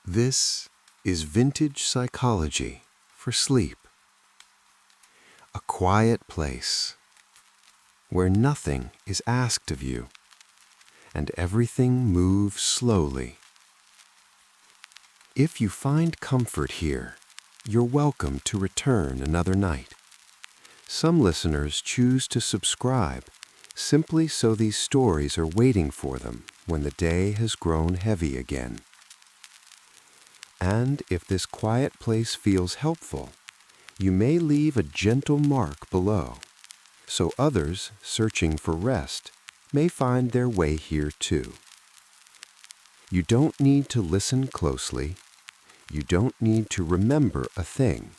This is vintage psychology for sleep. A quiet place where nothing is asked of you and everything moves slowly. If you find comfort here, you're welcome to return another night. Some listeners choose to subscribe simply so these stories are waiting for them when the day has grown heavy again. And if this quiet place feels helpful, you may leave a gentle mark below, so others searching for rest may find their way here too. You don't need to listen closely. You don't need to remember a thing.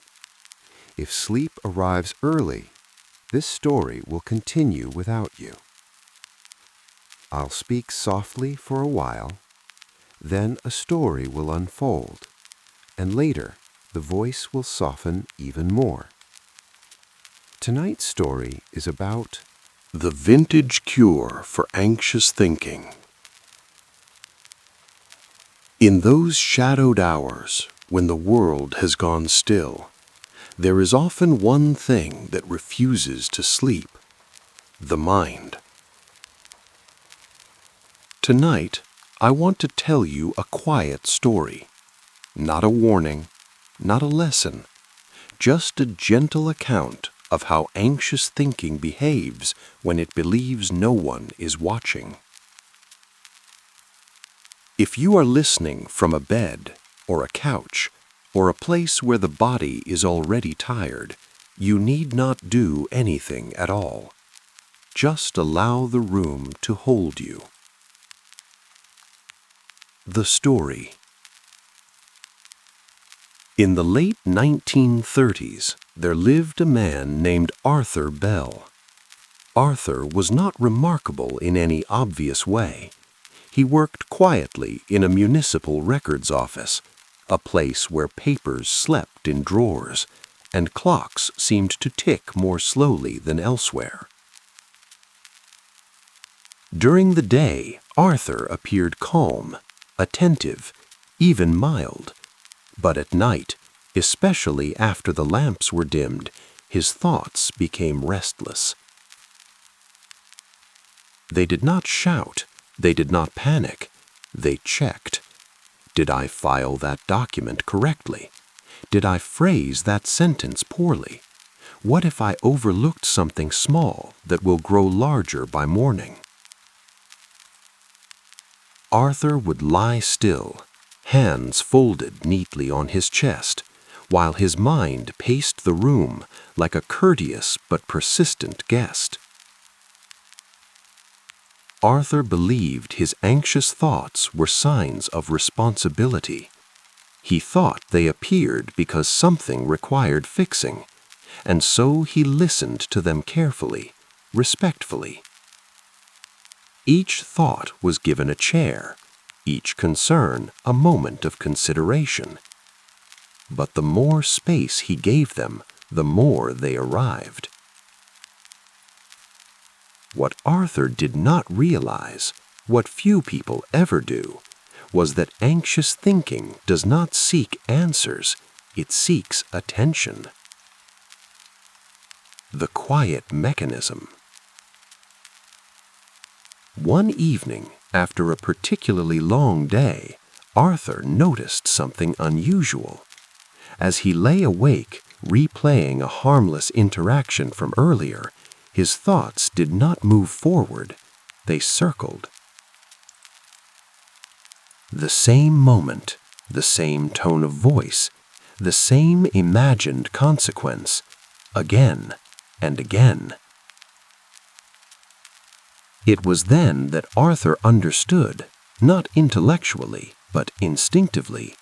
If sleep arrives early, this story will continue without you. I'll speak softly for a while, then a story will unfold, and later the voice will soften even more. Tonight's story is about the vintage cure for anxious thinking. In those shadowed hours when the world has gone still, there is often one thing that refuses to sleep: the mind. Tonight, I want to tell you a quiet story. Not a warning, not a lesson, just a gentle account of how anxious thinking behaves when it believes no one is watching. If you are listening from a bed or a couch or a place where the body is already tired, you need not do anything at all. Just allow the room to hold you. The story. In the late 1930s, there lived a man named Arthur Bell. Arthur was not remarkable in any obvious way. He worked quietly in a municipal records office, a place where papers slept in drawers and clocks seemed to tick more slowly than elsewhere. During the day, Arthur appeared calm, attentive, even mild. But at night, especially after the lamps were dimmed, his thoughts became restless. They did not shout. They did not panic. They checked. Did I file that document correctly? Did I phrase that sentence poorly? What if I overlooked something small that will grow larger by morning? Arthur would lie still, hands folded neatly on his chest, while his mind paced the room like a courteous but persistent guest. Arthur believed his anxious thoughts were signs of responsibility. He thought they appeared because something required fixing, and so he listened to them carefully, respectfully. Each thought was given a chair, each concern a moment of consideration. But the more space he gave them, the more they arrived. What Arthur did not realize, what few people ever do, was that anxious thinking does not seek answers, it seeks attention. The quiet mechanism. One evening, after a particularly long day, Arthur noticed something unusual. As he lay awake, replaying a harmless interaction from earlier, his thoughts did not move forward, they circled. The same moment, the same tone of voice, the same imagined consequence, again and again. It was then that Arthur understood, not intellectually, but instinctively,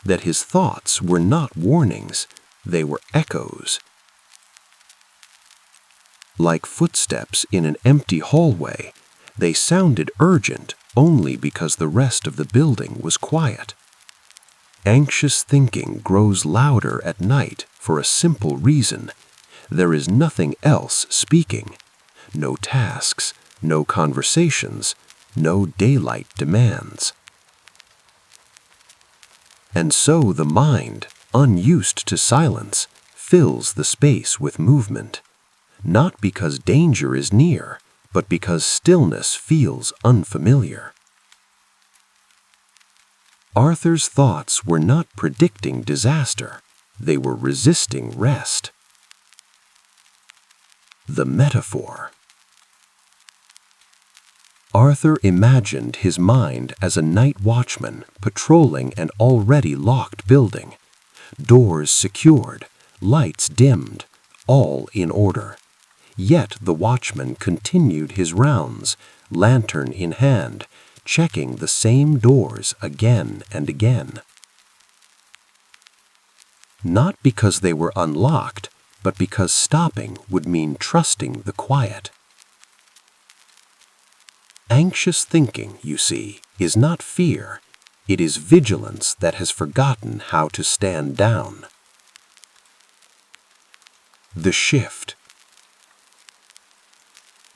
that his thoughts were not warnings, they were echoes. Like footsteps in an empty hallway, they sounded urgent only because the rest of the building was quiet. Anxious thinking grows louder at night for a simple reason. There is nothing else speaking, no tasks, no conversations, no daylight demands. And so the mind, unused to silence, fills the space with movement, not because danger is near, but because stillness feels unfamiliar. Arthur's thoughts were not predicting disaster, they were resisting rest. The metaphor. Arthur imagined his mind as a night watchman patrolling an already locked building, doors secured, lights dimmed, all in order. Yet the watchman continued his rounds, lantern in hand, checking the same doors again and again. Not because they were unlocked, but because stopping would mean trusting the quiet. Anxious thinking, you see, is not fear. It is vigilance that has forgotten how to stand down. The shift.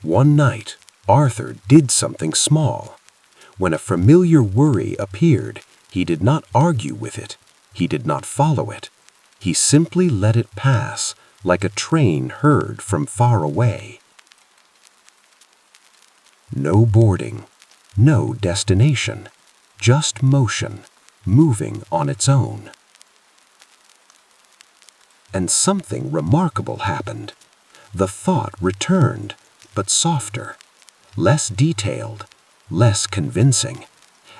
One night, Arthur did something small. When a familiar worry appeared, he did not argue with it. He did not follow it. He simply let it pass, like a train heard from far away. No boarding, no destination, just motion, moving on its own. And something remarkable happened. The thought returned, but softer, less detailed, less convincing,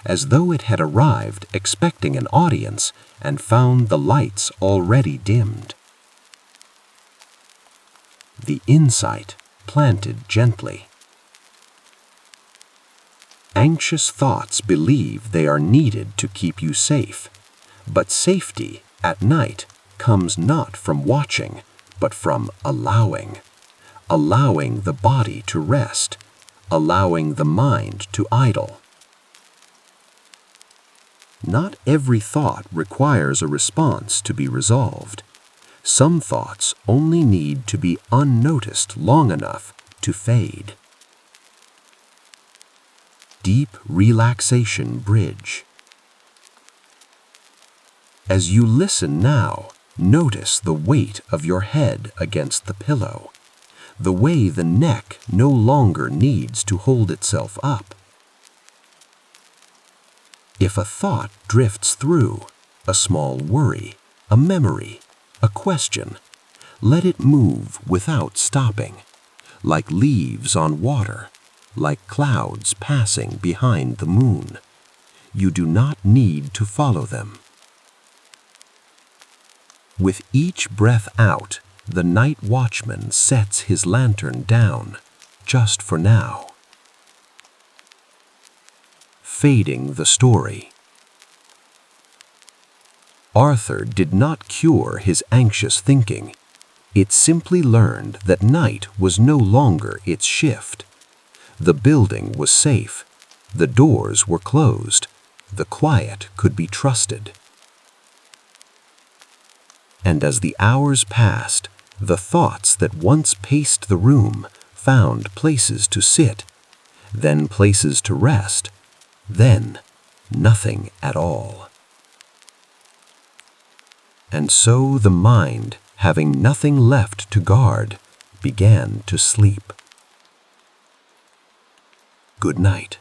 as though it had arrived expecting an audience and found the lights already dimmed. The insight planted gently. Anxious thoughts believe they are needed to keep you safe, but safety at night comes not from watching, but from allowing the body to rest, allowing the mind to idle. Not every thought requires a response to be resolved. Some thoughts only need to be unnoticed long enough to fade. Deep relaxation bridge. As you listen now, notice the weight of your head against the pillow, the way the neck no longer needs to hold itself up. If a thought drifts through, a small worry, a memory, a question, let it move without stopping, like leaves on water, like clouds passing behind the moon. You do not need to follow them. With each breath out, the night watchman sets his lantern down, just for now. Fading the story. Arthur did not cure his anxious thinking. It simply learned that night was no longer its shift. The building was safe. The doors were closed. The quiet could be trusted. And as the hours passed, the thoughts that once paced the room found places to sit, then places to rest, then nothing at all. And so the mind, having nothing left to guard, began to sleep. Good night.